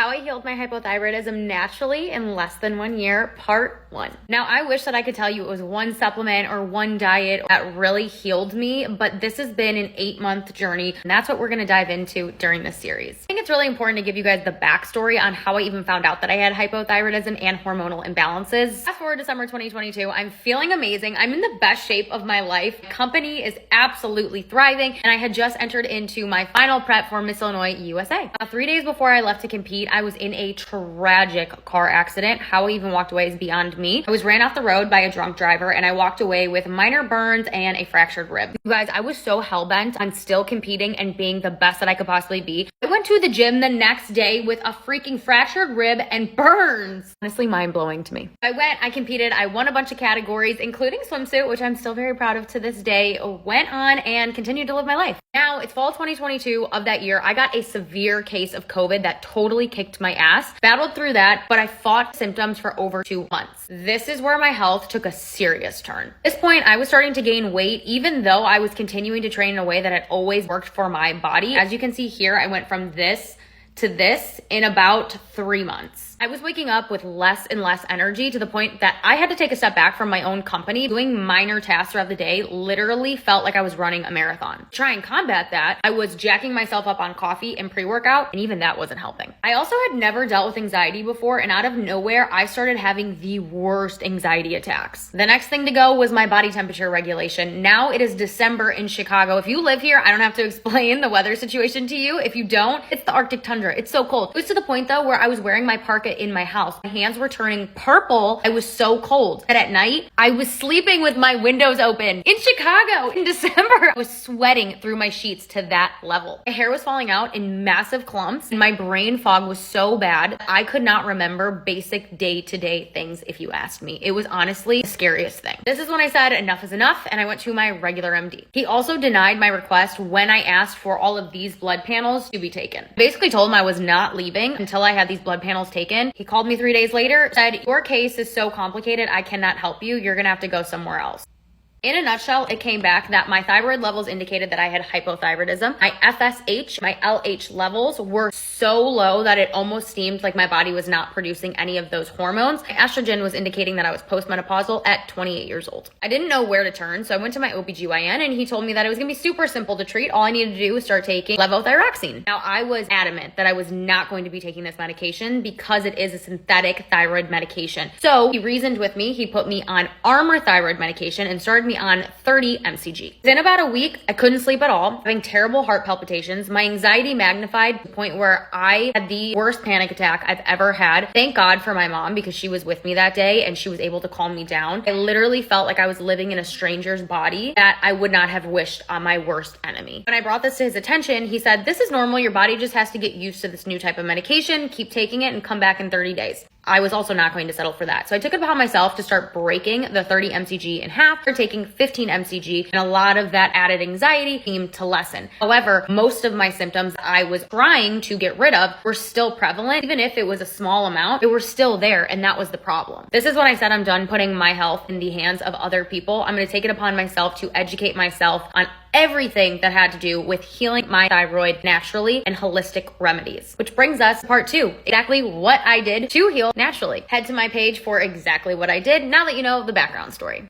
How I healed my hypothyroidism naturally in less than 1 year, part 1. Now, I wish that I could tell you it was one supplement or one diet that really healed me, but this has been an 8-month journey, and that's what we're gonna dive into during this series. I think it's really important to give you guys the backstory on how I even found out that I had hypothyroidism and hormonal imbalances. Fast forward to summer 2022, I'm feeling amazing. I'm in the best shape of my life. Company is absolutely thriving, and I had just entered into my final prep for Miss Illinois USA. 3 days before I left to compete, I was in a tragic car accident. How I even walked away is beyond me. I was ran off the road by a drunk driver, and I walked away with minor burns and a fractured rib. You guys, I was so hell-bent on still competing and being the best that I could possibly be. I went to the gym the next day with a freaking fractured rib and burns. Honestly, mind-blowing to me. I competed, I won a bunch of categories, including swimsuit, which I'm still very proud of to this day. Went on and continued to live my life. Now, it's fall 2022 of that year. I got a severe case of COVID that totally kicked my ass. Battled through that, but I fought symptoms for over 2 months. This is where my health took a serious turn. At this point, I was starting to gain weight, even though I was continuing to train in a way that had always worked for my body. As you can see here, I went from this to this in about 3 months. I was waking up with less and less energy to the point that I had to take a step back from my own company. Doing minor tasks throughout the day literally felt like I was running a marathon. To try and combat that, I was jacking myself up on coffee and pre-workout, and even that wasn't helping. I also had never dealt with anxiety before, and out of nowhere, I started having the worst anxiety attacks. The next thing to go was my body temperature regulation. Now it is December in Chicago. If you live here, I don't have to explain the weather situation to you. If you don't, it's the Arctic tundra. It's so cold. It was to the point though where I was wearing my parka in my house. My hands were turning purple. I was so cold. And at night, I was sleeping with my windows open in Chicago in December. I was sweating through my sheets to that level. My hair was falling out in massive clumps, and my brain fog was so bad, I could not remember basic day-to-day things if you asked me. It was honestly the scariest thing. This is when I said enough is enough, and I went to my regular MD. He also denied my request when I asked for all of these blood panels to be taken. Basically told him I was not leaving until I had these blood panels taken. He called me 3 days later, said, "Your case is so complicated, I cannot help you. You're gonna have to go somewhere else." In a nutshell, it came back that my thyroid levels indicated that I had hypothyroidism. My FSH, my LH levels were so low that it almost seemed like my body was not producing any of those hormones. My estrogen was indicating that I was postmenopausal at 28 years old. I didn't know where to turn, so I went to my OBGYN, and he told me that it was gonna be super simple to treat. All I needed to do was start taking levothyroxine. Now, I was adamant that I was not going to be taking this medication because it is a synthetic thyroid medication. So he reasoned with me. He put me on Armour thyroid medication and started me on 30 mcg. In about a week, I couldn't sleep at all, having terrible heart palpitations. My anxiety magnified to the point where I had the worst panic attack I've ever had. Thank God for my mom, because she was with me that day and she was able to calm me down. I literally felt like I was living in a stranger's body that I would not have wished on my worst enemy. When I brought this to his attention, he said, "This is normal. Your body just has to get used to this new type of medication. Keep taking it and come back in 30 days. I was also not going to settle for that. So I took it upon myself to start breaking the 30 mcg in half, or taking 15 mcg, and a lot of that added anxiety seemed to lessen. However, most of my symptoms I was trying to get rid of were still prevalent. Even if it was a small amount, they were still there, and that was the problem. This is when I said I'm done putting my health in the hands of other people. I'm going to take it upon myself to educate myself on everything that had to do with healing my thyroid naturally and holistic remedies. Which brings us to part 2, exactly what I did to heal naturally. Head to my page for exactly what I did now that you know the background story.